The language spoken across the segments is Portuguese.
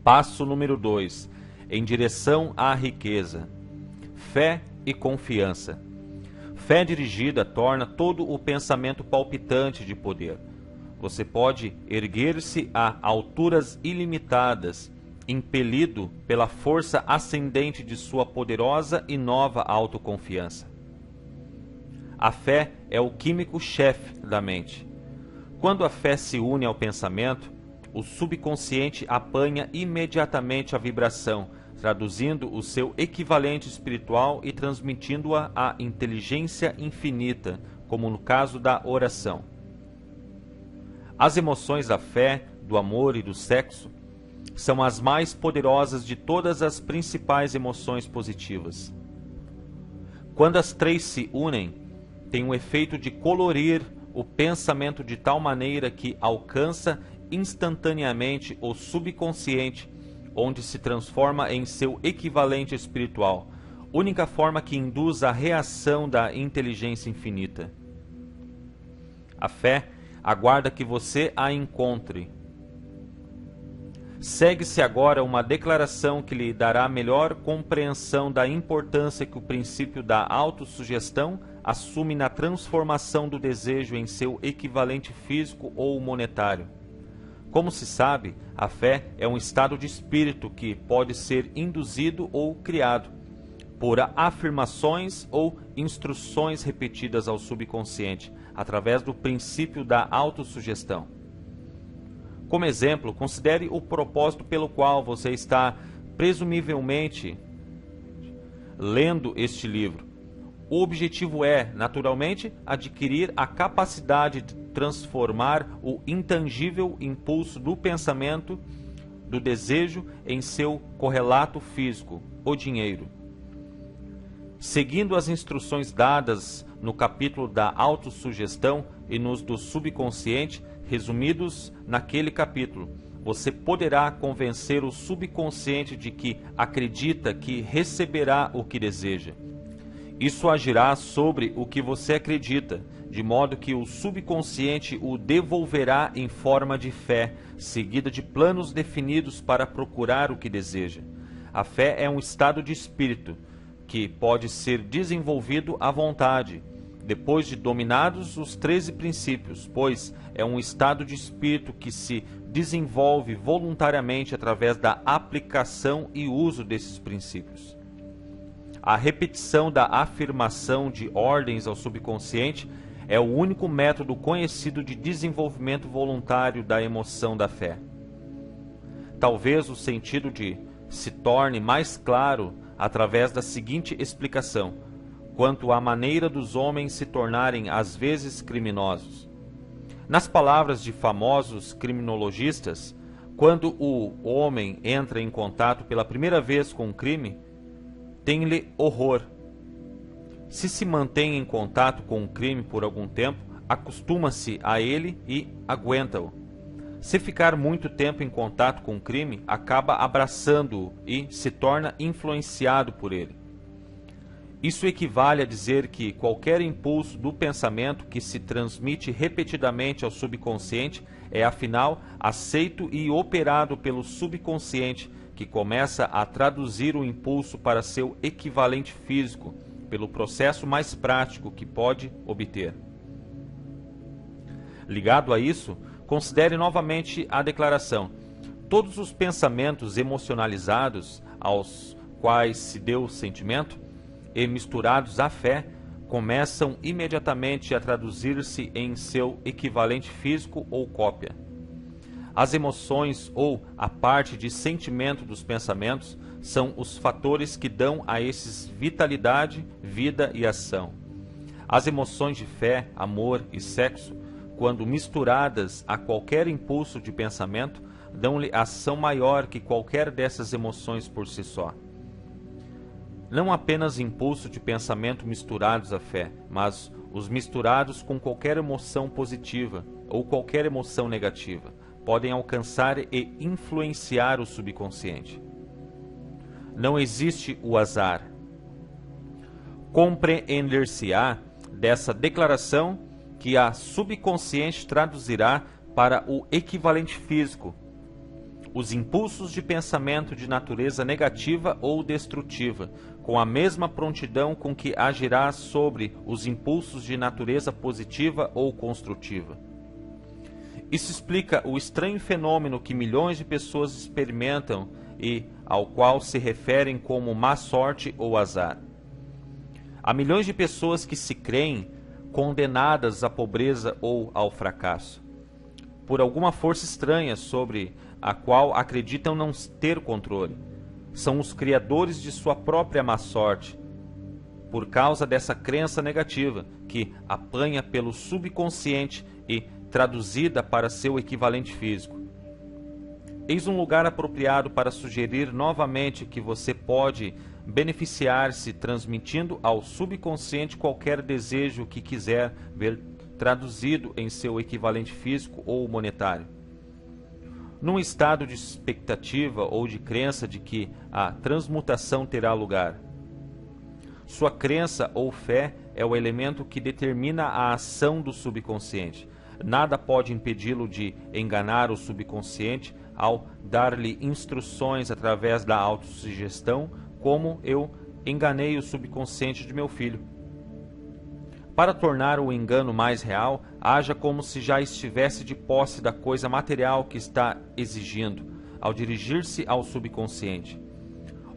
Passo número 2. Em direção à riqueza. Fé e confiança. Fé dirigida torna todo o pensamento palpitante de poder. Você pode erguer-se a alturas ilimitadas, impelido pela força ascendente de sua poderosa e nova autoconfiança. A fé é o químico-chefe da mente. Quando a fé se une ao pensamento, o subconsciente apanha imediatamente a vibração, traduzindo o seu equivalente espiritual e transmitindo-a à inteligência infinita, como no caso da oração. As emoções da fé, do amor e do sexo são as mais poderosas de todas as principais emoções positivas. Quando as três se unem, tem o efeito de colorir o pensamento de tal maneira que alcança instantaneamente o subconsciente, onde se transforma em seu equivalente espiritual, única forma que induz a reação da inteligência infinita. A fé aguarda que você a encontre. Segue-se agora uma declaração que lhe dará melhor compreensão da importância que o princípio da autossugestão assume na transformação do desejo em seu equivalente físico ou monetário. Como se sabe, a fé é um estado de espírito que pode ser induzido ou criado por afirmações ou instruções repetidas ao subconsciente, através do princípio da autossugestão. Como exemplo, considere o propósito pelo qual você está presumivelmente lendo este livro. O objetivo é, naturalmente, adquirir a capacidade de transformar o intangível impulso do pensamento, do desejo, em seu correlato físico, o dinheiro. Seguindo as instruções dadas no capítulo da autossugestão e nos do subconsciente, resumidos naquele capítulo, você poderá convencer o subconsciente de que acredita que receberá o que deseja. Isso agirá sobre o que você acredita, de modo que o subconsciente o devolverá em forma de fé, seguida de planos definidos para procurar o que deseja. A fé é um estado de espírito que pode ser desenvolvido à vontade, depois de dominados os 13 princípios, pois é um estado de espírito que se desenvolve voluntariamente através da aplicação e uso desses princípios. A repetição da afirmação de ordens ao subconsciente é o único método conhecido de desenvolvimento voluntário da emoção da fé. Talvez o sentido se torne mais claro através da seguinte explicação, quanto à maneira dos homens se tornarem às vezes criminosos. Nas palavras de famosos criminologistas, quando o homem entra em contato pela primeira vez com um crime, tem-lhe horror. Se mantém em contato com um crime por algum tempo, acostuma-se a ele e aguenta-o. Se ficar muito tempo em contato com o crime, acaba abraçando-o e se torna influenciado por ele. Isso equivale a dizer que qualquer impulso do pensamento que se transmite repetidamente ao subconsciente é, afinal, aceito e operado pelo subconsciente, que começa a traduzir o impulso para seu equivalente físico, pelo processo mais prático que pode obter. Ligado a isso, considere novamente a declaração. Todos os pensamentos emocionalizados aos quais se deu o sentimento e misturados à fé começam imediatamente a traduzir-se em seu equivalente físico ou cópia. As emoções ou a parte de sentimento dos pensamentos são os fatores que dão a esses vitalidade, vida e ação. As emoções de fé, amor e sexo, quando misturadas a qualquer impulso de pensamento, dão-lhe ação maior que qualquer dessas emoções por si só. Não apenas impulso de pensamento misturados à fé, mas os misturados com qualquer emoção positiva ou qualquer emoção negativa podem alcançar e influenciar o subconsciente. Não existe o azar. Compreender-se-á dessa declaração que a subconsciente traduzirá para o equivalente físico. os impulsos de pensamento de natureza negativa ou destrutiva, com a mesma prontidão com que agirá sobre os impulsos de natureza positiva ou construtiva. Isso explica o estranho fenômeno que milhões de pessoas experimentam e ao qual se referem como má sorte ou azar. Há milhões de pessoas que se creem condenadas à pobreza ou ao fracasso, por alguma força estranha sobre a qual acreditam não ter controle. São os criadores de sua própria má sorte, por causa dessa crença negativa, que apanha pelo subconsciente e traduzida para seu equivalente físico. Eis um lugar apropriado para sugerir novamente que você pode beneficiar-se transmitindo ao subconsciente qualquer desejo que quiser ver traduzido em seu equivalente físico ou monetário. Num estado de expectativa ou de crença de que a transmutação terá lugar. Sua crença ou fé é o elemento que determina a ação do subconsciente. Nada pode impedi-lo de enganar o subconsciente ao dar-lhe instruções através da autossugestão, como eu enganei o subconsciente de meu filho. Para tornar o engano mais real, haja como se já estivesse de posse da coisa material que está exigindo, ao dirigir-se ao subconsciente.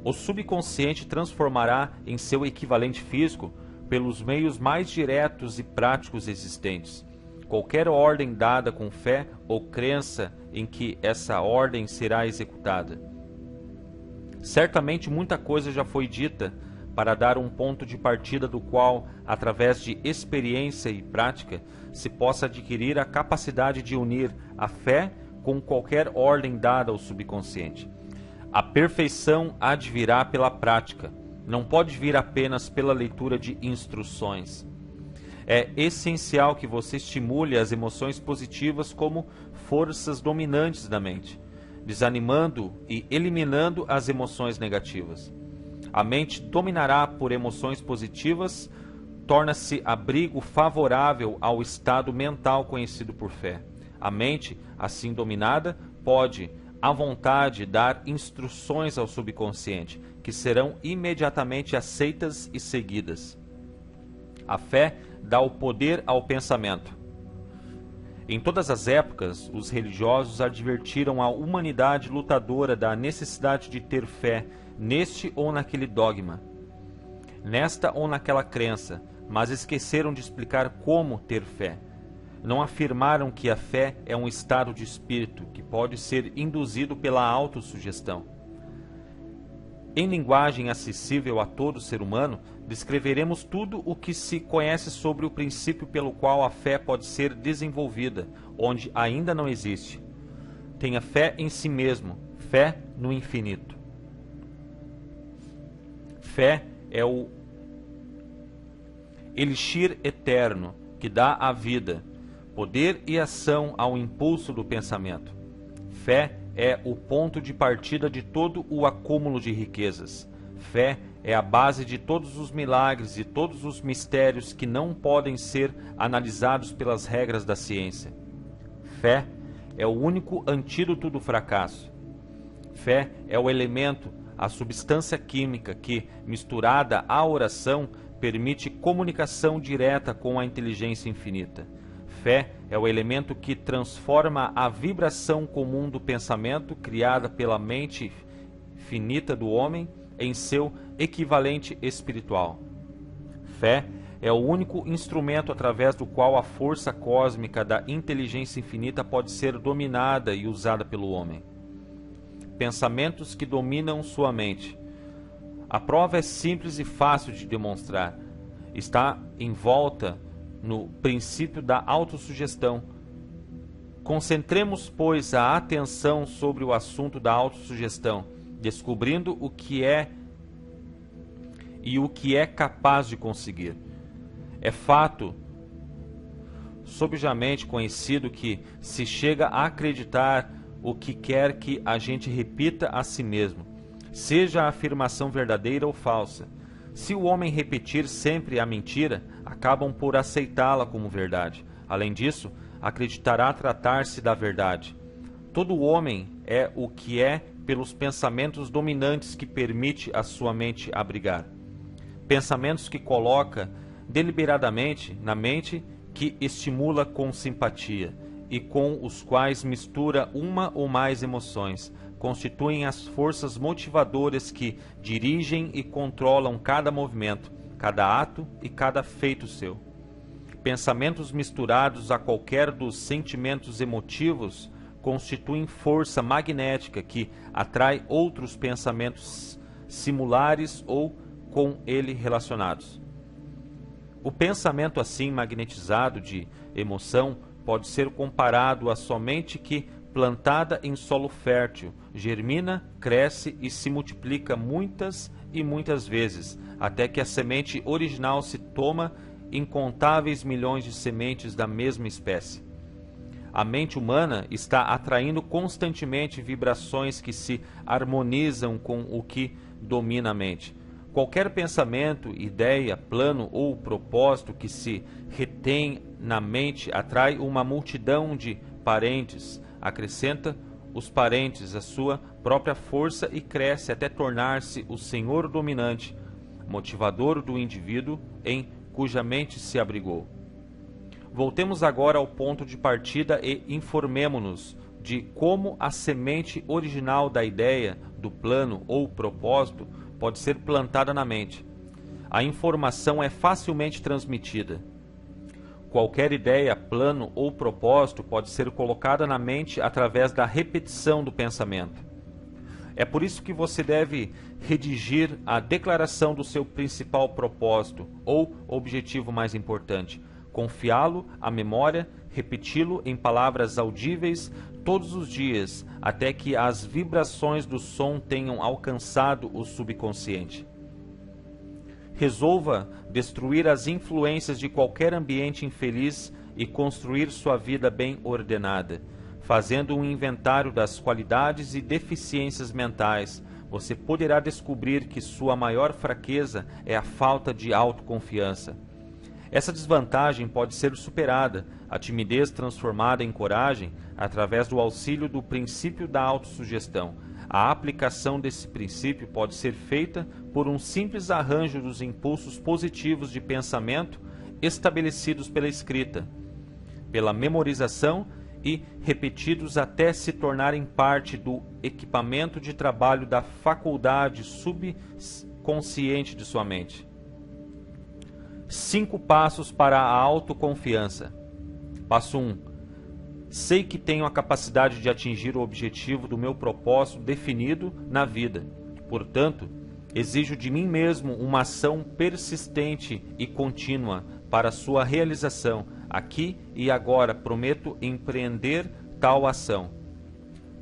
O subconsciente transformará em seu equivalente físico pelos meios mais diretos e práticos existentes qualquer ordem dada com fé ou crença em que essa ordem será executada. Certamente muita coisa já foi dita para dar um ponto de partida do qual, através de experiência e prática, se possa adquirir a capacidade de unir a fé com qualquer ordem dada ao subconsciente. A perfeição advirá pela prática, não pode vir apenas pela leitura de instruções. É essencial que você estimule as emoções positivas como forças dominantes da mente, desanimando e eliminando as emoções negativas. A mente dominará por emoções positivas, torna-se abrigo favorável ao estado mental conhecido por fé. A mente, assim dominada, pode, à vontade, dar instruções ao subconsciente, que serão imediatamente aceitas e seguidas. A fé dá o poder ao pensamento. Em todas as épocas, os religiosos advertiram a humanidade lutadora da necessidade de ter fé neste ou naquele dogma, nesta ou naquela crença, mas esqueceram de explicar como ter fé. Não afirmaram que a fé é um estado de espírito que pode ser induzido pela autossugestão. Em linguagem acessível a todo ser humano, descreveremos tudo o que se conhece sobre o princípio pelo qual a fé pode ser desenvolvida, onde ainda não existe. Tenha fé em si mesmo, fé no infinito. Fé é o elixir eterno que dá a vida, poder e ação ao impulso do pensamento. Fé é o ponto de partida de todo o acúmulo de riquezas. Fé é a base de todos os milagres e todos os mistérios que não podem ser analisados pelas regras da ciência. Fé é o único antídoto do fracasso. Fé é o elemento, a substância química que, misturada à oração, permite comunicação direta com a inteligência infinita. Fé é o elemento que transforma a vibração comum do pensamento criada pela mente finita do homem em seu equivalente espiritual. Fé é o único instrumento através do qual a força cósmica da inteligência infinita pode ser dominada e usada pelo homem. Pensamentos que dominam sua mente. A prova é simples e fácil de demonstrar. Está envolta no princípio da autossugestão. Concentremos, pois, a atenção sobre o assunto da autossugestão, descobrindo o que é e o que é capaz de conseguir. É fato subjamente conhecido que se chega a acreditar o que quer que a gente repita a si mesmo, seja a afirmação verdadeira ou falsa. Se o homem repetir sempre a mentira, acabam por aceitá-la como verdade. Além disso, acreditará tratar-se da verdade. Todo homem é o que é pelos pensamentos dominantes que permite a sua mente abrigar. Pensamentos que coloca deliberadamente na mente, que estimula com simpatia e com os quais mistura uma ou mais emoções, constituem as forças motivadoras que dirigem e controlam cada movimento, cada ato e cada feito seu. Pensamentos misturados a qualquer dos sentimentos emotivos constituem força magnética que atrai outros pensamentos similares ou com ele relacionados. O pensamento assim magnetizado de emoção pode ser comparado à semente que, plantada em solo fértil, germina, cresce e se multiplica muitas e muitas vezes, até que a semente original se toma incontáveis milhões de sementes da mesma espécie. A mente humana está atraindo constantemente vibrações que se harmonizam com o que domina a mente. Qualquer pensamento, ideia, plano ou propósito que se retém na mente atrai uma multidão de parentes, acrescenta os parentes à sua própria força e cresce até tornar-se o senhor dominante, motivador do indivíduo em cuja mente se abrigou. Voltemos agora ao ponto de partida e informemo-nos de como a semente original da ideia, do plano ou propósito pode ser plantada na mente. A informação é facilmente transmitida. Qualquer ideia, plano ou propósito pode ser colocada na mente através da repetição do pensamento. É por isso que você deve redigir a declaração do seu principal propósito ou objetivo mais importante, confiá-lo à memória, repeti-lo em palavras audíveis todos os dias, até que as vibrações do som tenham alcançado o subconsciente. Resolva destruir as influências de qualquer ambiente infeliz e construir sua vida bem ordenada. Fazendo um inventário das qualidades e deficiências mentais, você poderá descobrir que sua maior fraqueza é a falta de autoconfiança. Essa desvantagem pode ser superada, a timidez transformada em coragem, através do auxílio do princípio da autossugestão. A aplicação desse princípio pode ser feita por um simples arranjo dos impulsos positivos de pensamento estabelecidos pela escrita, pela memorização e repetidos até se tornarem parte do equipamento de trabalho da faculdade subconsciente de sua mente. 5 passos para a autoconfiança. Passo 1. Sei que tenho a capacidade de atingir o objetivo do meu propósito definido na vida. Portanto, exijo de mim mesmo uma ação persistente e contínua para sua realização. Aqui e agora prometo empreender tal ação.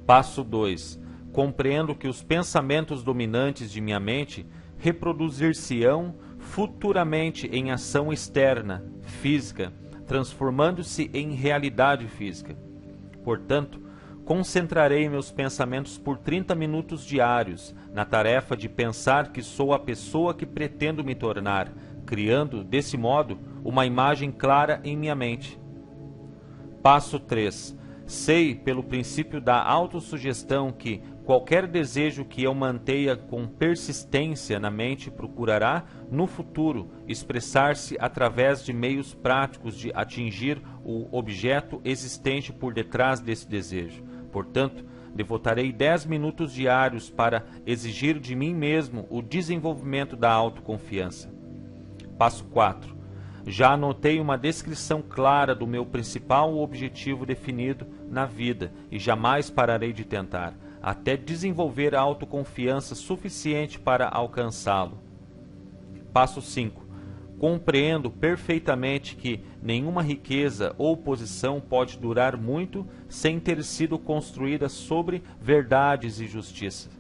Passo 2. Compreendo que os pensamentos dominantes de minha mente reproduzir-se-ão futuramente em ação externa, física, transformando-se em realidade física. Portanto, concentrarei meus pensamentos por 30 minutos diários na tarefa de pensar que sou a pessoa que pretendo me tornar, criando, desse modo, uma imagem clara em minha mente. Passo 3. Sei, pelo princípio da autossugestão, que qualquer desejo que eu mantenha com persistência na mente procurará, no futuro, expressar-se através de meios práticos de atingir o objeto existente por detrás desse desejo. Portanto, devotarei 10 minutos diários para exigir de mim mesmo o desenvolvimento da autoconfiança. Passo 4. Já anotei uma descrição clara do meu principal objetivo definido na vida e jamais pararei de tentar, até desenvolver a autoconfiança suficiente para alcançá-lo. Passo 5. Compreendo perfeitamente que nenhuma riqueza ou posição pode durar muito sem ter sido construída sobre verdades e justiça.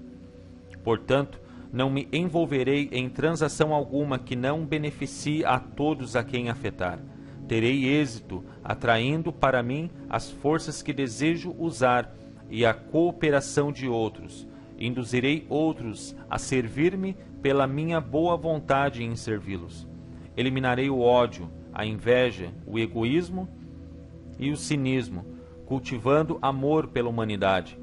Portanto, não me envolverei em transação alguma que não beneficie a todos a quem afetar. Terei êxito atraindo para mim as forças que desejo usar e a cooperação de outros. Induzirei outros a servir-me pela minha boa vontade em servi-los. Eliminarei o ódio, a inveja, o egoísmo e o cinismo. cultivando amor pela humanidade,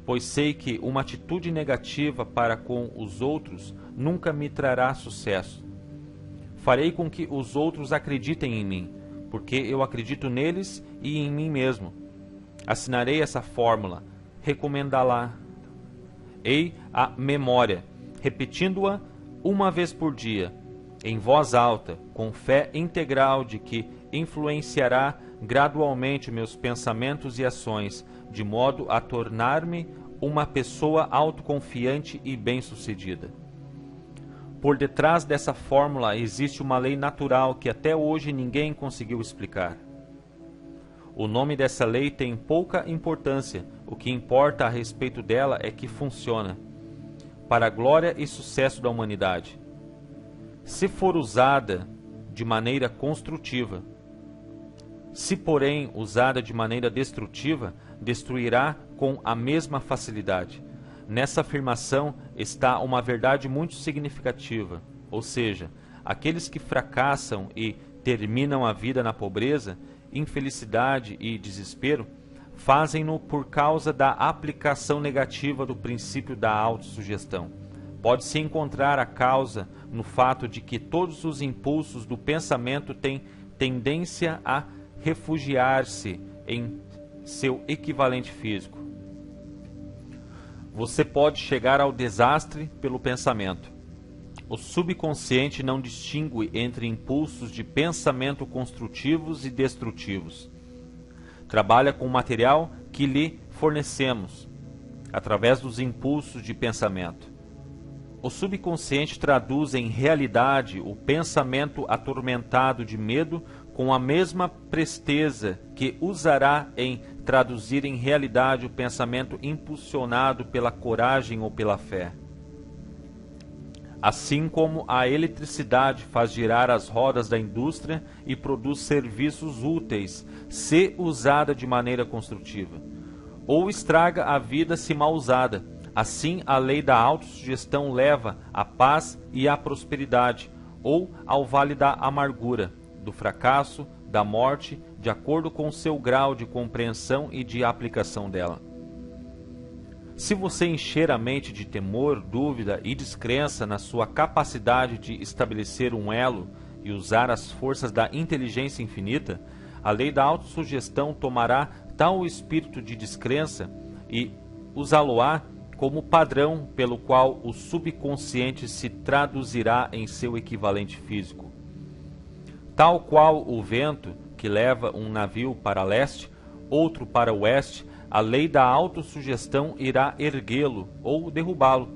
pois sei que uma atitude negativa para com os outros nunca me trará sucesso. Farei com que os outros acreditem em mim, porque eu acredito neles e em mim mesmo. Assinarei essa fórmula, recomendá-la. Ei a memória, repetindo-a uma vez por dia, em voz alta, com fé integral de que influenciará gradualmente meus pensamentos e ações, de modo a tornar-me uma pessoa autoconfiante e bem-sucedida. Por detrás dessa fórmula existe uma lei natural que até hoje ninguém conseguiu explicar. O nome dessa lei tem pouca importância, o que importa a respeito dela é que funciona, para a glória e sucesso da humanidade. Se for usada de maneira construtiva, se porém usada de maneira destrutiva, destruirá com a mesma facilidade. Nessa afirmação está uma verdade muito significativa, ou seja, aqueles que fracassam e terminam a vida na pobreza, infelicidade e desespero, fazem-no por causa da aplicação negativa do princípio da autossugestão. Pode-se encontrar a causa no fato de que todos os impulsos do pensamento têm tendência a refugiar-se em seu equivalente físico. Você pode chegar ao desastre pelo pensamento. O subconsciente não distingue entre impulsos de pensamento construtivos e destrutivos. Trabalha com o material que lhe fornecemos, através dos impulsos de pensamento. O subconsciente traduz em realidade o pensamento atormentado de medo com a mesma presteza que usará em traduzir em realidade o pensamento impulsionado pela coragem ou pela fé. Assim como a eletricidade faz girar as rodas da indústria e produz serviços úteis, se usada de maneira construtiva, ou estraga a vida se mal usada, assim a lei da autossugestão leva à paz e à prosperidade, ou ao vale da amargura, do fracasso, da morte, de acordo com o seu grau de compreensão e de aplicação dela. Se você encher a mente de temor, dúvida e descrença na sua capacidade de estabelecer um elo e usar as forças da inteligência infinita, a lei da autossugestão tomará tal espírito de descrença e usá-lo-á como padrão pelo qual o subconsciente se traduzirá em seu equivalente físico. Tal qual o vento que leva um navio para leste, outro para oeste, a lei da autossugestão irá erguê-lo ou derrubá-lo,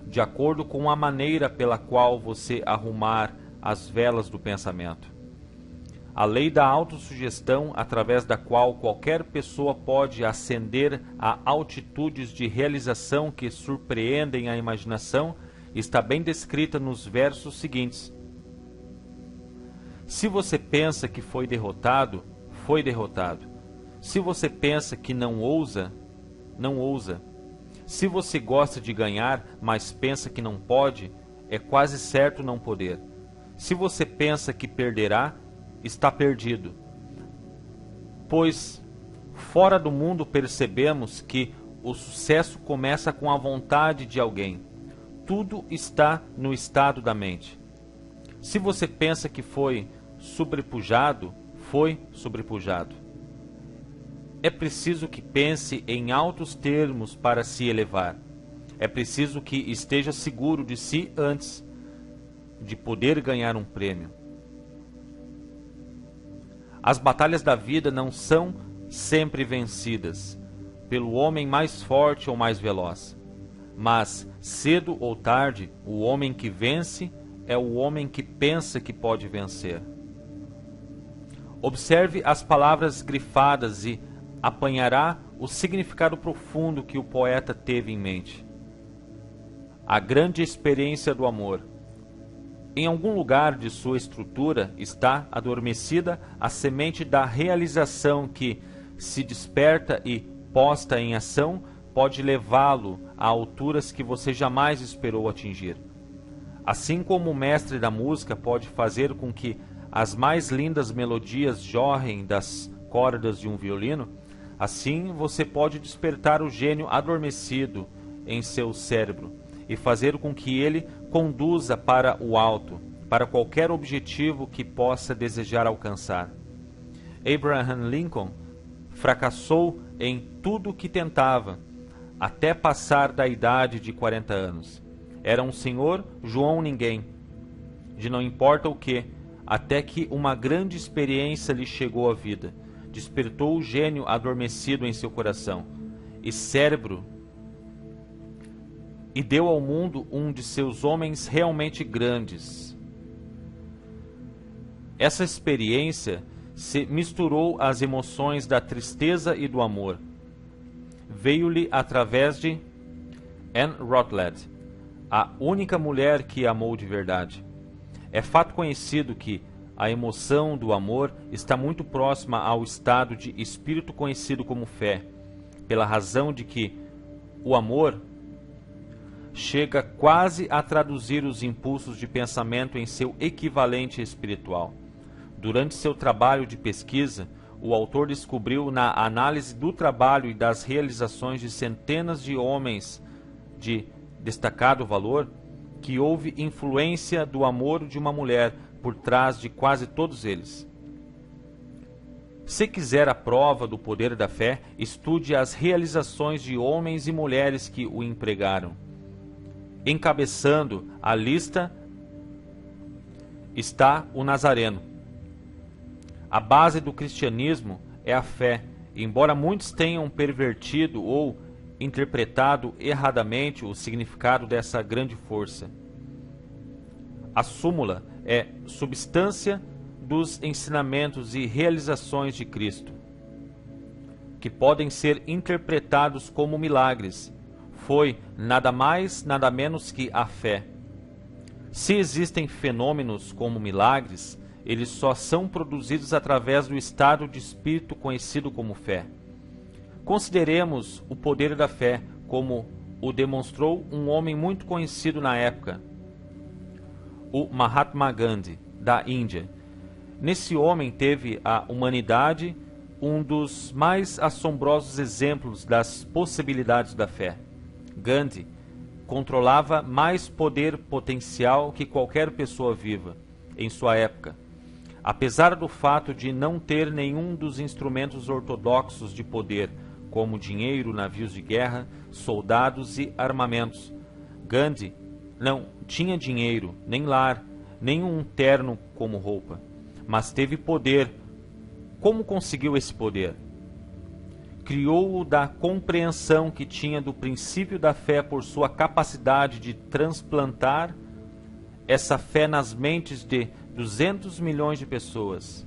de acordo com a maneira pela qual você arrumar as velas do pensamento. A lei da autossugestão, através da qual qualquer pessoa pode ascender a altitudes de realização que surpreendem a imaginação, está bem descrita nos versos seguintes. Se você pensa que foi derrotado, foi derrotado. Se você pensa que não ousa, não ousa. Se você gosta de ganhar, mas pensa que não pode, é quase certo não poder. Se você pensa que perderá, está perdido. Pois, fora do mundo percebemos que o sucesso começa com a vontade de alguém. Tudo está no estado da mente. Se você pensa que foi sobrepujado, foi sobrepujado. É preciso que pense em altos termos para se elevar. É preciso que esteja seguro de si antes de poder ganhar um prêmio. As batalhas da vida não são sempre vencidas pelo homem mais forte ou mais veloz. Mas, cedo ou tarde, o homem que vence é o homem que pensa que pode vencer. Observe as palavras grifadas e apanhará o significado profundo que o poeta teve em mente. A grande experiência do amor. Em algum lugar de sua estrutura está adormecida a semente da realização que, se desperta e posta em ação, pode levá-lo a alturas que você jamais esperou atingir. Assim como o mestre da música pode fazer com que as mais lindas melodias jorrem das cordas de um violino, Assim, você pode despertar o gênio adormecido em seu cérebro e fazer com que ele conduza para o alto, para qualquer objetivo que possa desejar alcançar. Abraham Lincoln fracassou em tudo o que tentava, até passar da idade de 40 anos. Era um senhor João Ninguém, de não importa o que, até que uma grande experiência lhe chegou à vida, despertou o gênio adormecido em seu coração e cérebro e deu ao mundo um de seus homens realmente grandes. Essa experiência se misturou às emoções da tristeza e do amor. Veio-lhe através de Anne Rutledge, a única mulher que amou de verdade. É fato conhecido que a emoção do amor está muito próxima ao estado de espírito conhecido como fé, pela razão de que o amor chega quase a traduzir os impulsos de pensamento em seu equivalente espiritual. Durante seu trabalho de pesquisa, o autor descobriu na análise do trabalho e das realizações de centenas de homens de destacado valor que houve influência do amor de uma mulher por trás de quase todos eles. Se quiser a prova do poder da fé, estude as realizações de homens e mulheres que o empregaram. Encabeçando a lista está o Nazareno. A base do cristianismo é a fé, embora muitos tenham pervertido ou interpretado erradamente o significado dessa grande força. A súmula é substância dos ensinamentos e realizações de Cristo, que podem ser interpretados como milagres. Foi nada mais, nada menos que a fé. Se existem fenômenos como milagres, eles só são produzidos através do estado de espírito conhecido como fé. Consideremos o poder da fé como o demonstrou um homem muito conhecido na época, o Mahatma Gandhi, da Índia. Nesse homem teve a humanidade um dos mais assombrosos exemplos das possibilidades da fé. Gandhi controlava mais poder potencial que qualquer pessoa viva em sua época, apesar do fato de não ter nenhum dos instrumentos ortodoxos de poder, como dinheiro, navios de guerra, soldados e armamentos. Gandhi não tinha dinheiro, nem lar, nem um terno como roupa, mas teve poder. Como conseguiu esse poder? Criou-o da compreensão que tinha do princípio da fé por sua capacidade de transplantar essa fé nas mentes de 200 milhões de pessoas.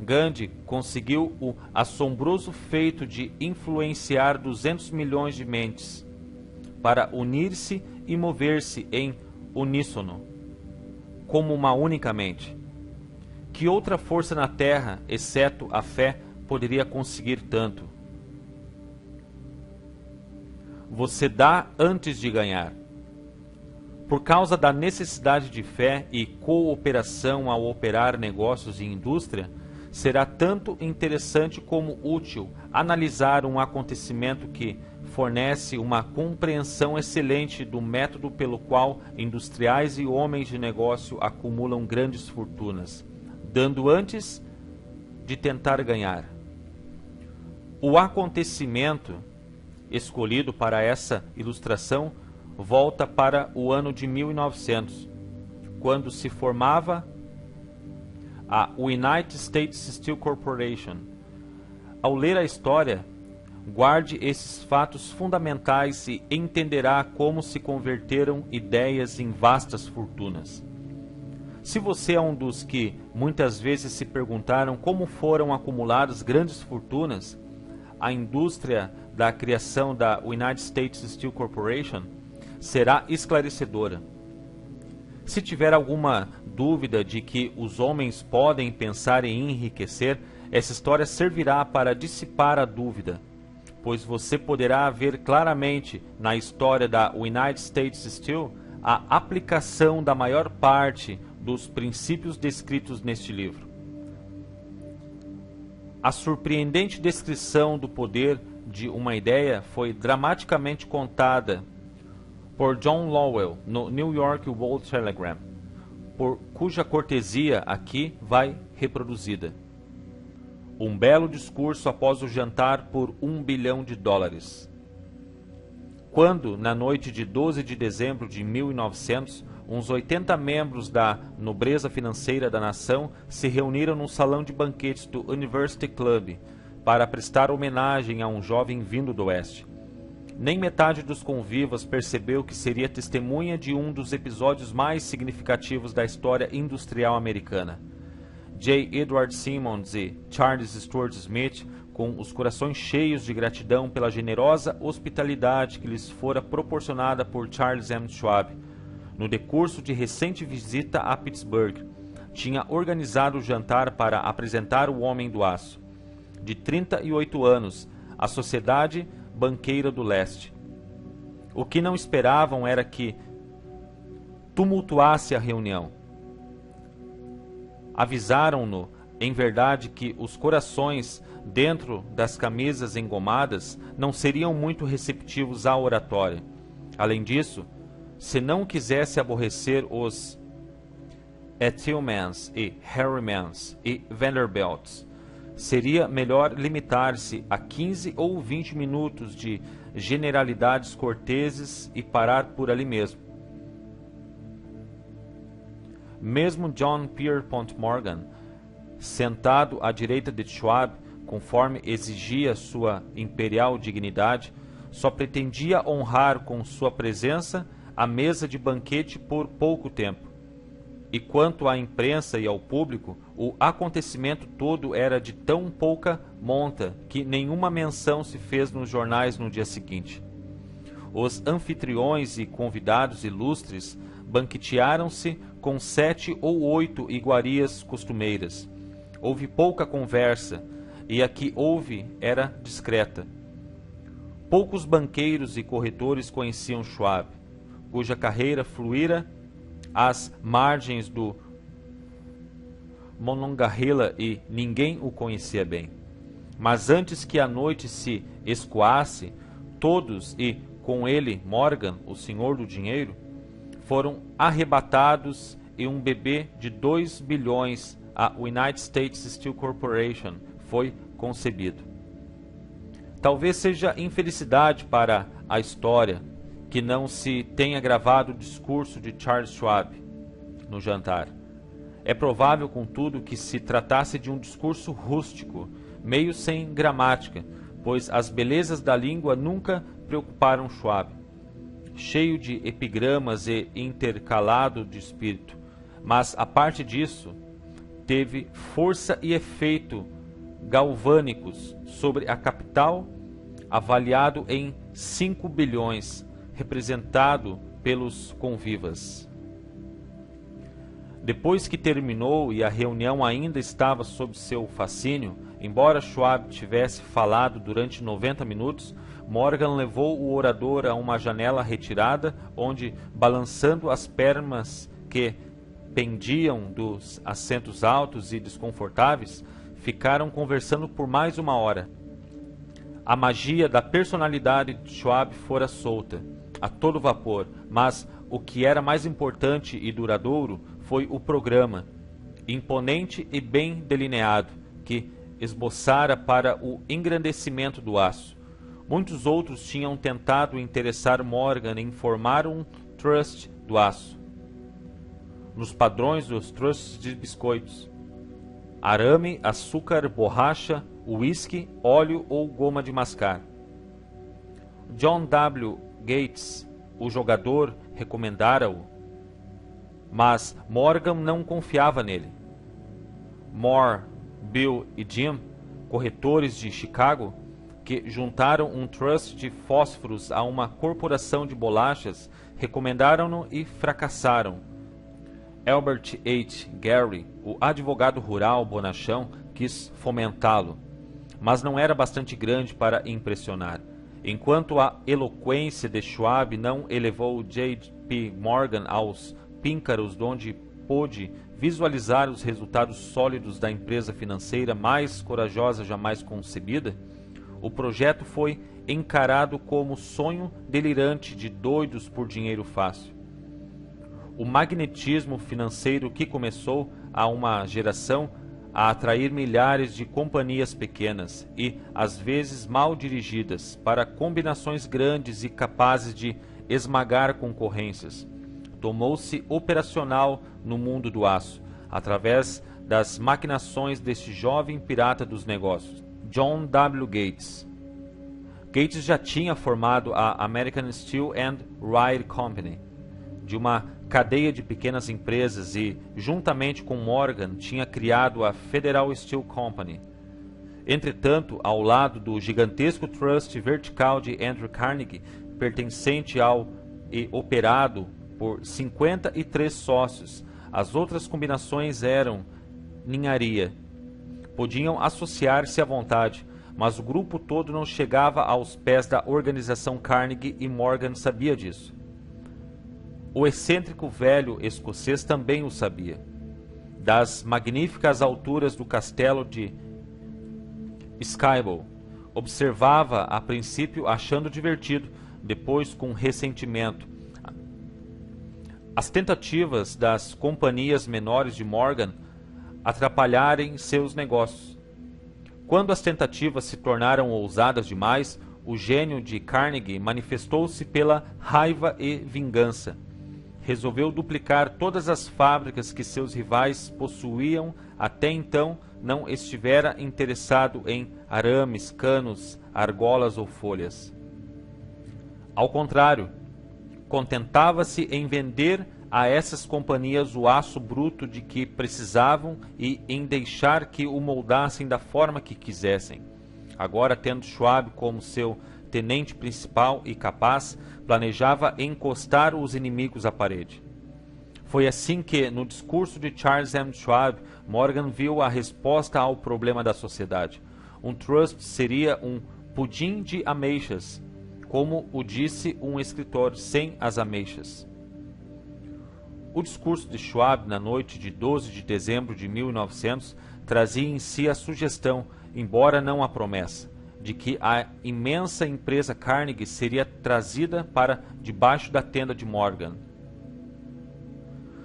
Gandhi conseguiu o assombroso feito de influenciar 200 milhões de mentes para unir-se e mover-se em uníssono, como uma única mente. Que outra força na Terra, exceto a fé, poderia conseguir tanto? Você dá antes de ganhar. Por causa da necessidade de fé e cooperação ao operar negócios e indústria, será tanto interessante como útil analisar um acontecimento que fornece uma compreensão excelente do método pelo qual industriais e homens de negócio acumulam grandes fortunas, dando antes de tentar ganhar. O acontecimento escolhido para essa ilustração volta para o ano de 1900, quando se formava a United States Steel Corporation. Ao ler a história, guarde esses fatos fundamentais e entenderá como se converteram ideias em vastas fortunas. Se você é um dos que muitas vezes se perguntaram como foram acumuladas grandes fortunas, a indústria da criação da United States Steel Corporation será esclarecedora. Se tiver alguma dúvida de que os homens podem pensar em enriquecer, essa história servirá para dissipar a dúvida, pois você poderá ver claramente na história da United States Steel a aplicação da maior parte dos princípios descritos neste livro. A surpreendente descrição do poder de uma ideia foi dramaticamente contada por John Lowell no New York World Telegram, por cuja cortesia aqui vai reproduzida. Um belo discurso após o jantar por $1 bilhão. Quando, na noite de 12 de dezembro de 1900, uns 80 membros da nobreza financeira da nação se reuniram num salão de banquetes do University Club para prestar homenagem a um jovem vindo do Oeste. Nem metade dos convivas percebeu que seria testemunha de um dos episódios mais significativos da história industrial americana. J. Edward Simmons e Charles Stuart Smith, com os corações cheios de gratidão pela generosa hospitalidade que lhes fora proporcionada por Charles M. Schwab, no decurso de recente visita a Pittsburgh, tinha organizado o jantar para apresentar o Homem do Aço, de 38 anos, à Sociedade Banqueira do Leste. O que não esperavam era que tumultuasse a reunião. Avisaram-no, em verdade, que os corações dentro das camisas engomadas não seriam muito receptivos à oratória. Além disso, se não quisesse aborrecer os Tillmans e Harrimans e Vanderbilts, seria melhor limitar-se a 15 ou 20 minutos de generalidades corteses e parar por ali mesmo. Mesmo John Pierpont Morgan, sentado à direita de Schwab, conforme exigia sua imperial dignidade, só pretendia honrar com sua presença a mesa de banquete por pouco tempo. E quanto à imprensa e ao público, o acontecimento todo era de tão pouca monta que nenhuma menção se fez nos jornais no dia seguinte. Os anfitriões e convidados ilustres banquetearam-se com 7 ou 8 iguarias costumeiras. Houve pouca conversa, e a que houve era discreta. Poucos banqueiros e corretores conheciam Schwab, cuja carreira fluíra às margens do Monongahela e ninguém o conhecia bem. Mas antes que a noite se escoasse, todos, e com ele Morgan, o senhor do dinheiro, foram arrebatados e um bebê de 2 bilhões, a United States Steel Corporation, foi concebido. Talvez seja infelicidade para a história que não se tenha gravado o discurso de Charles Schwab no jantar. É provável, contudo, que se tratasse de um discurso rústico, meio sem gramática, pois as belezas da língua nunca preocuparam Schwab. Cheio de epigramas e intercalado de espírito, mas, a parte disso, teve força e efeito galvânicos sobre a capital, avaliado em 5 bilhões, representado pelos convivas. Depois que terminou e a reunião ainda estava sob seu fascínio, embora Schwab tivesse falado durante 90 minutos, Morgan levou o orador a uma janela retirada, onde, balançando as pernas que pendiam dos assentos altos e desconfortáveis, ficaram conversando por mais 1 hora. A magia da personalidade de Schwab fora solta, a todo vapor, mas o que era mais importante e duradouro foi o programa, imponente e bem delineado, que esboçara para o engrandecimento do aço. Muitos outros tinham tentado interessar Morgan em formar um trust do aço, nos padrões dos trusts de biscoitos: arame, açúcar, borracha, uísque, óleo ou goma de mascar. John W. Gates, o jogador, recomendara-o, mas Morgan não confiava nele. Moore, Bill e Jim, corretores de Chicago, que juntaram um trust de fósforos a uma corporação de bolachas, recomendaram-no e fracassaram. Albert H. Gary, o advogado rural bonachão, quis fomentá-lo, mas não era bastante grande para impressionar. Enquanto a eloquência de Schwab não elevou J. P. Morgan aos píncaros onde pôde visualizar os resultados sólidos da empresa financeira mais corajosa jamais concebida, o projeto foi encarado como sonho delirante de doidos por dinheiro fácil. O magnetismo financeiro que começou há uma geração a atrair milhares de companhias pequenas e, às vezes, mal dirigidas, para combinações grandes e capazes de esmagar concorrências, tornou-se operacional no mundo do aço, através das maquinações deste jovem pirata dos negócios, John W. Gates. Gates já tinha formado a American Steel and Ride Company, de uma cadeia de pequenas empresas, e, juntamente com Morgan, tinha criado a Federal Steel Company. Entretanto, ao lado do gigantesco trust vertical de Andrew Carnegie, pertencente ao e operado por 53 sócios, as outras combinações eram ninharia. Podiam associar-se à vontade, mas o grupo todo não chegava aos pés da organização Carnegie, e Morgan sabia disso. O excêntrico velho escocês também o sabia. Das magníficas alturas do castelo de Skyball, observava a princípio achando divertido, depois com ressentimento, as tentativas das companhias menores de Morgan atrapalharem seus negócios. Quando as tentativas se tornaram ousadas demais, o gênio de Carnegie manifestou-se pela raiva e vingança. Resolveu duplicar todas as fábricas que seus rivais possuíam. Até então não estivera interessado em arames, canos, argolas ou folhas. Ao contrário, contentava-se em vender a essas companhias o aço bruto de que precisavam e em deixar que o moldassem da forma que quisessem. Agora, tendo Schwab como seu tenente principal e capaz, planejava encostar os inimigos à parede. Foi assim que, no discurso de Charles M. Schwab, Morgan viu a resposta ao problema da sociedade. Um trust seria um pudim de ameixas, como o disse um escritor, sem as ameixas. O discurso de Schwab na noite de 12 de dezembro de 1900 trazia em si a sugestão, embora não a promessa, de que a imensa empresa Carnegie seria trazida para debaixo da tenda de Morgan.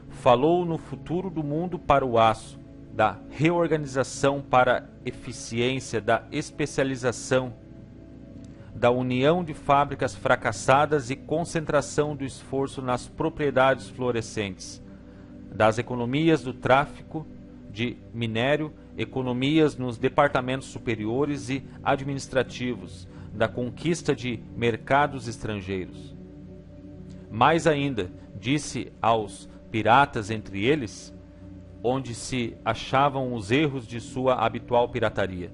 Falou no futuro do mundo para o aço, da reorganização para a eficiência, da especialização, da união de fábricas fracassadas e concentração do esforço nas propriedades florescentes, das economias do tráfico de minério, economias nos departamentos superiores e administrativos, da conquista de mercados estrangeiros. Mais ainda, disse aos piratas entre eles, onde se achavam os erros de sua habitual pirataria.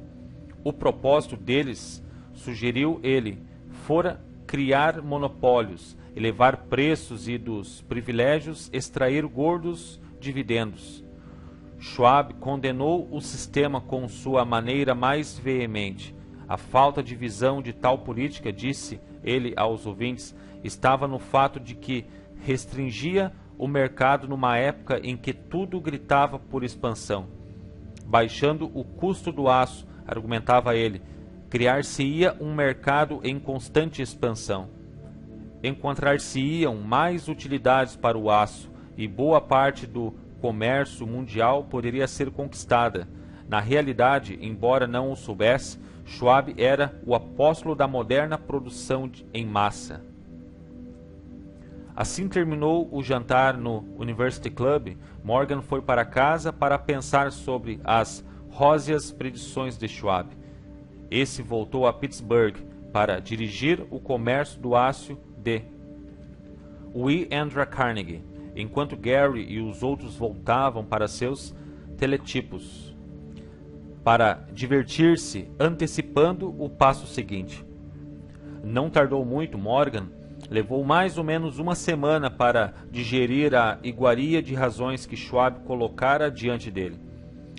O propósito deles, sugeriu ele, fora criar monopólios, elevar preços e dos privilégios extrair gordos dividendos. Schwab condenou o sistema com sua maneira mais veemente. A falta de visão de tal política, disse ele aos ouvintes, estava no fato de que restringia o mercado numa época em que tudo gritava por expansão. Baixando o custo do aço, argumentava ele, criar-se-ia um mercado em constante expansão. Encontrar-se-iam mais utilidades para o aço e boa parte do comércio mundial poderia ser conquistada. Na realidade, embora não o soubesse, Schwab era o apóstolo da moderna produção em massa. Assim terminou o jantar no University Club, Morgan foi para casa para pensar sobre as róseas predições de Schwab. Esse voltou a Pittsburgh para dirigir o comércio do aço de W. Andrew Carnegie, enquanto Gary e os outros voltavam para seus teletipos, para divertir-se antecipando o passo seguinte. Não tardou muito, Morgan levou mais ou menos uma semana para digerir a iguaria de razões que Schwab colocara diante dele.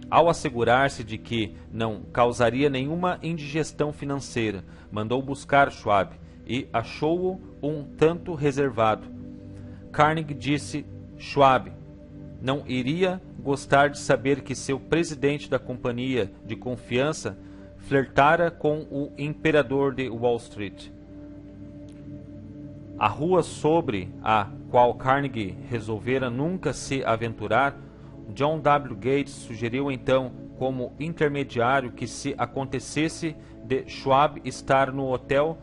Ao assegurar-se de que não causaria nenhuma indigestão financeira, mandou buscar Schwab e achou-o um tanto reservado. Carnegie disse: Schwab, não iria gostar de saber que seu presidente da companhia de confiança flertara com o imperador de Wall Street. A rua sobre a qual Carnegie resolvera nunca se aventurar, John W. Gates sugeriu então, como intermediário, que se acontecesse de Schwab estar no Hotel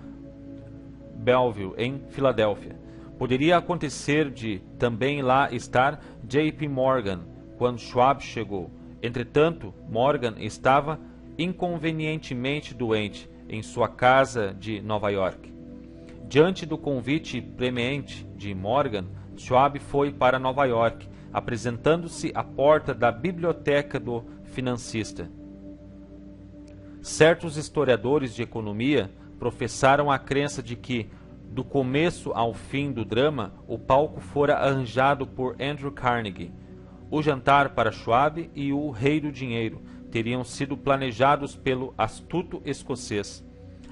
Bellevue, em Filadélfia, poderia acontecer de também lá estar J.P. Morgan quando Schwab chegou. Entretanto, Morgan estava inconvenientemente doente em sua casa de Nova York. Diante do convite premente de Morgan, Schwab foi para Nova York, apresentando-se à porta da biblioteca do financista. Certos historiadores de economia professaram a crença de que, do começo ao fim do drama, o palco fora arranjado por Andrew Carnegie. O jantar para Schwab e o Rei do Dinheiro teriam sido planejados pelo astuto escocês.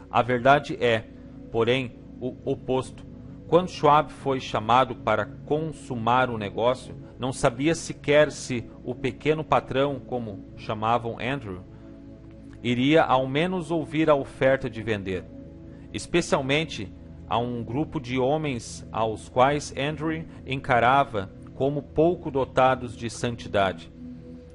A verdade é, porém, o oposto. Quando Schwab foi chamado para consumar o negócio, não sabia sequer se o pequeno patrão, como chamavam Andrew, iria ao menos ouvir a oferta de vender, especialmente a um grupo de homens aos quais Andrew encarava como pouco dotados de santidade.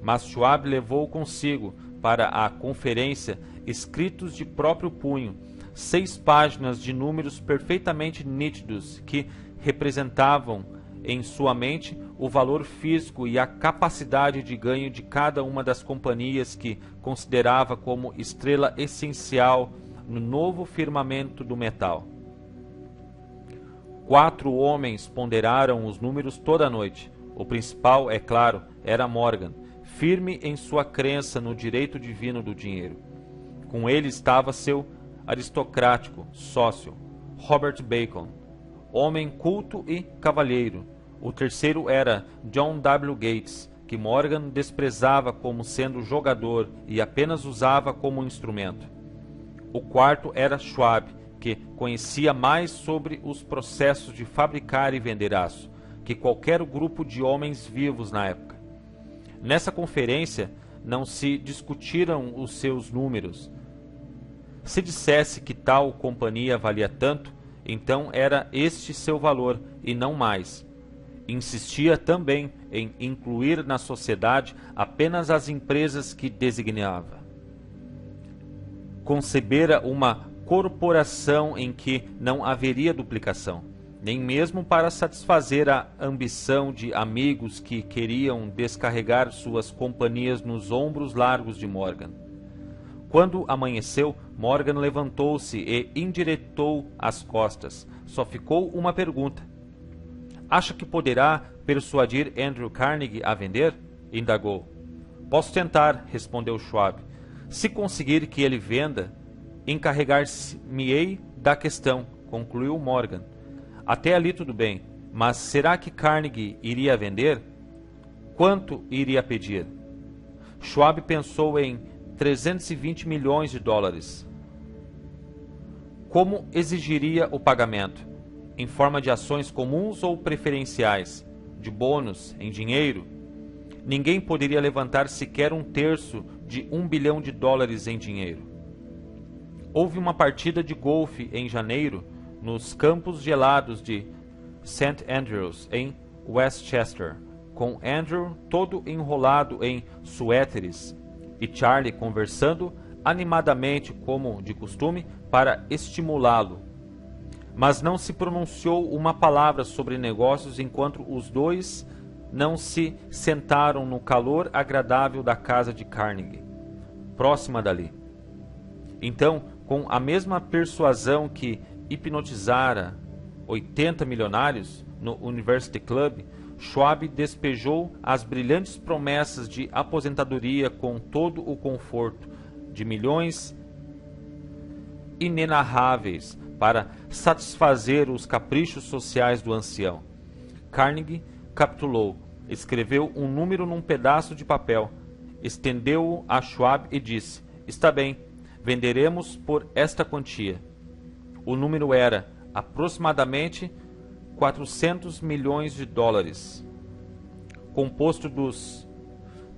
Mas Schwab levou consigo para a conferência, escritos de próprio punho, 6 páginas de números perfeitamente nítidos que representavam em sua mente o valor físico e a capacidade de ganho de cada uma das companhias que considerava como estrela essencial no novo firmamento do metal. 4 homens ponderaram os números toda a noite. O principal, é claro, era Morgan, firme em sua crença no direito divino do dinheiro. Com ele estava seu aristocrático sócio, Robert Bacon, homem culto e cavalheiro. O terceiro era John W. Gates, que Morgan desprezava como sendo jogador e apenas usava como instrumento. O quarto era Schwab, que conhecia mais sobre os processos de fabricar e vender aço que qualquer grupo de homens vivos na época. Nessa conferência não se discutiram os seus números. Se dissesse que tal companhia valia tanto, então era este seu valor e não mais. Insistia também em incluir na sociedade apenas as empresas que designava. Concebera uma corporação em que não haveria duplicação, nem mesmo para satisfazer a ambição de amigos que queriam descarregar suas companhias nos ombros largos de Morgan. Quando amanheceu, Morgan levantou-se e endireitou as costas. Só ficou uma pergunta. Acha que poderá persuadir Andrew Carnegie a vender? Indagou. Posso tentar, respondeu Schwab. Se conseguir que ele venda, encarregar-me-ei da questão, concluiu Morgan. Até ali tudo bem, mas será que Carnegie iria vender? Quanto iria pedir? Schwab pensou em 320 milhões de dólares. Como exigiria o pagamento? Em forma de ações comuns ou preferenciais? De bônus, em dinheiro? Ninguém poderia levantar sequer 1/3 de $1 bilhão em dinheiro. Houve uma partida de golfe em janeiro nos campos gelados de St. Andrews, em Westchester, com Andrew todo enrolado em suéteres e Charlie conversando animadamente, como de costume, para estimulá-lo. Mas não se pronunciou uma palavra sobre negócios enquanto os dois não se sentaram no calor agradável da casa de Carnegie, próxima dali. Então, com a mesma persuasão que hipnotizara 80 milionários no University Club, Schwab despejou as brilhantes promessas de aposentadoria com todo o conforto de milhões inenarráveis para satisfazer os caprichos sociais do ancião. Carnegie capitulou, escreveu um número num pedaço de papel, estendeu-o a Schwab e disse: "Está bem, venderemos por esta quantia." O número era aproximadamente 400 milhões de dólares. composto dos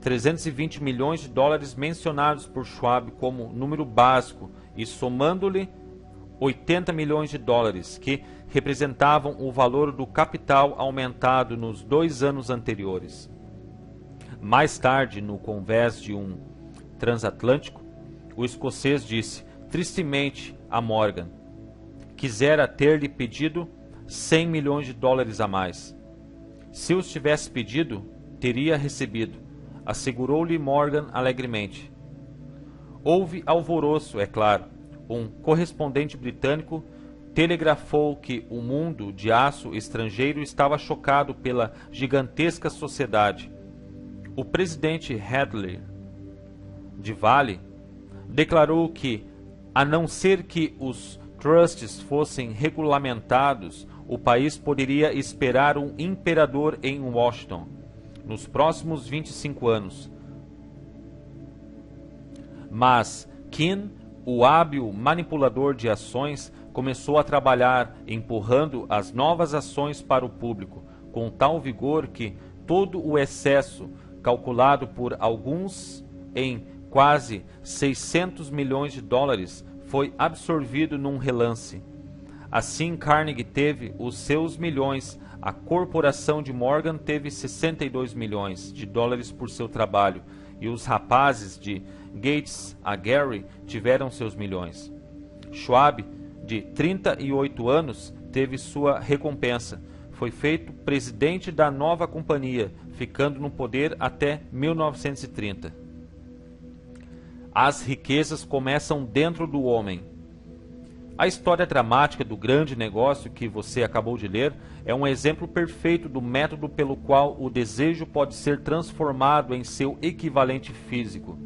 320 milhões de dólares mencionados por Schwab como número básico e somando-lhe 80 milhões de dólares, que representavam o valor do capital aumentado nos 2 anos anteriores. Mais tarde, no convés de um transatlântico, o escocês disse tristemente a Morgan: quisera ter-lhe pedido 100 milhões de dólares a mais. Se os tivesse pedido, teria recebido, assegurou-lhe Morgan alegremente. Houve alvoroço, é claro. Um correspondente britânico telegrafou que o mundo de aço estrangeiro estava chocado pela gigantesca sociedade. O presidente Hadley de Vale declarou que, a não ser que os trusts fossem regulamentados, o país poderia esperar um imperador em Washington nos próximos 25 anos. Mas Keane, o hábil manipulador de ações, começou a trabalhar empurrando as novas ações para o público, com tal vigor que todo o excesso, calculado por alguns em quase 600 milhões de dólares, foi absorvido num relance. Assim, Carnegie teve os seus milhões, a corporação de Morgan teve 62 milhões de dólares por seu trabalho, e os rapazes de Gates a Gary tiveram seus milhões. Schwab, de 38 anos, teve sua recompensa. Foi feito presidente da nova companhia, ficando no poder até 1930. As riquezas começam dentro do homem. A história dramática do grande negócio que você acabou de ler é um exemplo perfeito do método pelo qual o desejo pode ser transformado em seu equivalente físico.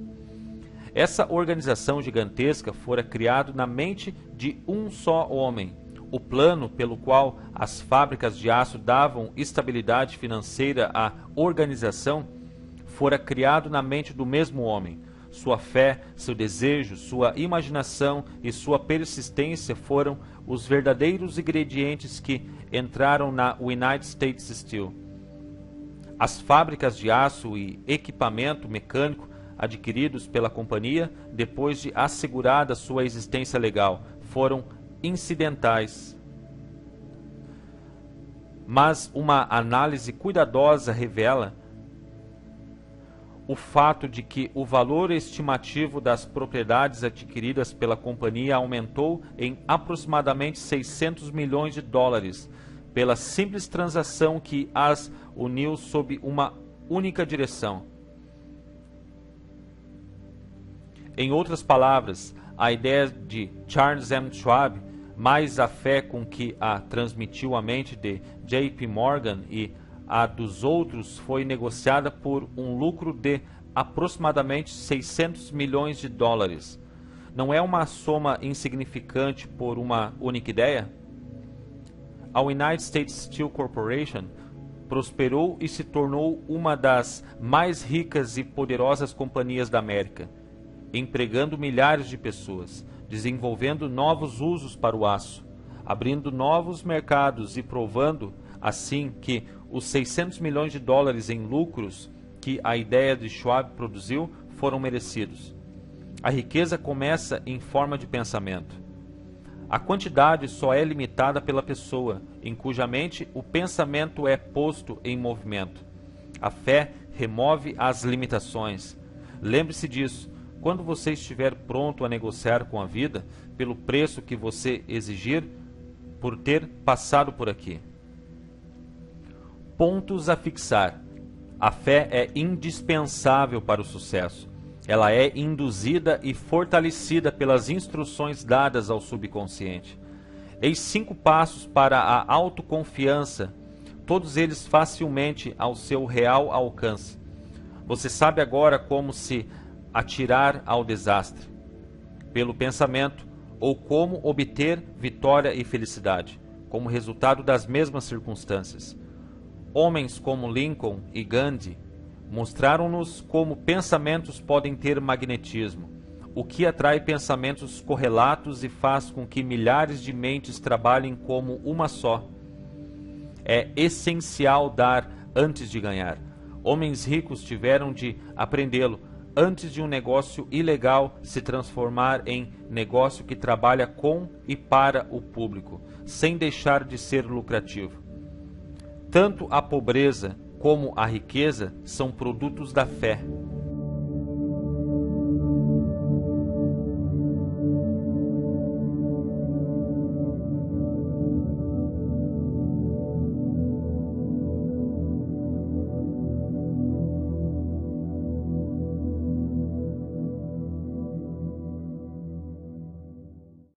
Essa organização gigantesca fora criada na mente de um só homem. O plano pelo qual as fábricas de aço davam estabilidade financeira à organização fora criado na mente do mesmo homem. Sua fé, seu desejo, sua imaginação e sua persistência foram os verdadeiros ingredientes que entraram na United States Steel. As fábricas de aço e equipamento mecânico adquiridos pela companhia, depois de assegurada sua existência legal, foram incidentais. Mas uma análise cuidadosa revela o fato de que o valor estimativo das propriedades adquiridas pela companhia aumentou em aproximadamente 600 milhões de dólares pela simples transação que as uniu sob uma única direção. Em outras palavras, a ideia de Charles M. Schwab, mais a fé com que a transmitiu à mente de J.P. Morgan e a dos outros, foi negociada por um lucro de aproximadamente 600 milhões de dólares. Não é uma soma insignificante por uma única ideia? A United States Steel Corporation prosperou e se tornou uma das mais ricas e poderosas companhias da América, empregando milhares de pessoas, desenvolvendo novos usos para o aço, abrindo novos mercados e provando, assim, que os 600 milhões de dólares em lucros que a ideia de Schwab produziu foram merecidos. A riqueza começa em forma de pensamento. A quantidade só é limitada pela pessoa, em cuja mente o pensamento é posto em movimento. A fé remove as limitações. Lembre-se disso. Quando você estiver pronto a negociar com a vida, pelo preço que você exigir, por ter passado por aqui. Pontos a fixar. A fé é indispensável para o sucesso. Ela é induzida e fortalecida pelas instruções dadas ao subconsciente. Eis 5 passos para a autoconfiança, todos eles facilmente ao seu real alcance. Você sabe agora como se atirar ao desastre, pelo pensamento, ou como obter vitória e felicidade, como resultado das mesmas circunstâncias. Homens como Lincoln e Gandhi mostraram-nos como pensamentos podem ter magnetismo, o que atrai pensamentos correlatos e faz com que milhares de mentes trabalhem como uma só. É essencial dar antes de ganhar. Homens ricos tiveram de aprendê-lo antes de um negócio ilegal se transformar em negócio que trabalha com e para o público, sem deixar de ser lucrativo. Tanto a pobreza como a riqueza são produtos da fé.